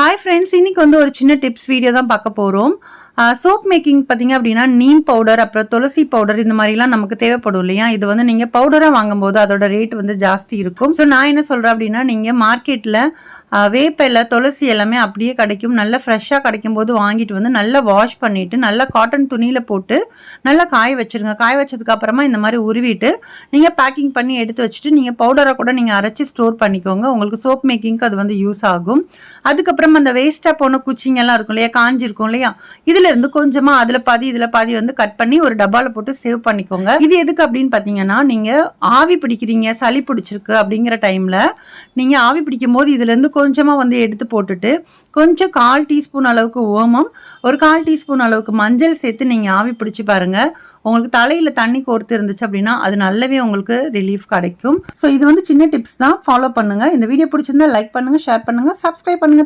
Hi friends, இன்னைக்கு வந்து ஒரு சின்ன டிப்ஸ் வீடியோ தான் பார்க்க போகிறோம். சோப் மேக்கிங் பார்த்தீங்க அப்படின்னா நீம் பவுடர், அப்புறம் துளசி பவுடர் இந்த மாதிரிலாம் நமக்கு தேவைப்படும் இல்லையா? இது வந்து நீங்கள் பவுடராக வாங்கும்போது அதோட ரேட் வந்து ஜாஸ்தி இருக்கும். ஸோ நான் என்ன சொல்கிறேன் அப்படின்னா, நீங்கள் மார்க்கெட்டில் வேப்பிலை, துளசி எல்லாமே அப்படியே கிடைக்கும். நல்லா ஃப்ரெஷ்ஷாக கிடைக்கும் போது வாங்கிட்டு வந்து நல்லா வாஷ் பண்ணிவிட்டு நல்லா காட்டன் துணியில் போட்டு நல்லா காய வச்சுருங்க. காய வச்சதுக்கு அப்புறமா இந்த மாதிரி உருவிட்டு நீங்கள் பேக்கிங் பண்ணி எடுத்து வச்சுட்டு நீங்கள் பவுடராக கூட நீங்கள் அரைச்சி ஸ்டோர் பண்ணிக்கோங்க. உங்களுக்கு சோப் மேக்கிங்க்கு அது வந்து யூஸ் ஆகும். அதுக்கப்புறம் அந்த வேஸ்ட்டாக போன குச்சிங்கெல்லாம் இருக்கும் இல்லையா, காஞ்சிருக்கும் இல்லையா, இதுல இருந்து கொஞ்சமா அதுல பாதி இதுல பாதி வந்து கட் பண்ணி ஒரு டப்பால போட்டு சேவ் பண்ணிக்கோங்க. இது எதுக்கு அப்படின்னு பாத்தீங்கன்னா, நீங்க ஆவி பிடிக்கிறீங்க, சளி பிடிச்சிருக்கு அப்படிங்கிற டைம்ல நீங்க ஆவி பிடிக்கும் போது இதுல இருந்து கொஞ்சமா வந்து எடுத்து போட்டுட்டு கொஞ்சம் 1/4 டீஸ்பூன் அளவுக்கு ஓமம், ஒரு 1/4 டீஸ்பூன் அளவுக்கு மஞ்சள் சேர்த்து நீங்க ஆவி பிடிச்சு பாருங்க. உங்களுக்கு தலையில தண்ணி கோர்த்து இருந்துச்சு அப்படின்னா அது நல்லாவே உங்களுக்கு ரிலீஃப் கிடைக்கும். ஸோ இது வந்து சின்ன டிப்ஸ் தான், ஃபாலோ பண்ணுங்க. இந்த வீடியோ பிடிச்சிருந்தா லைக் பண்ணுங்க, ஷேர் பண்ணுங்க, சப்ஸ்கிரைப் பண்ணுங்க.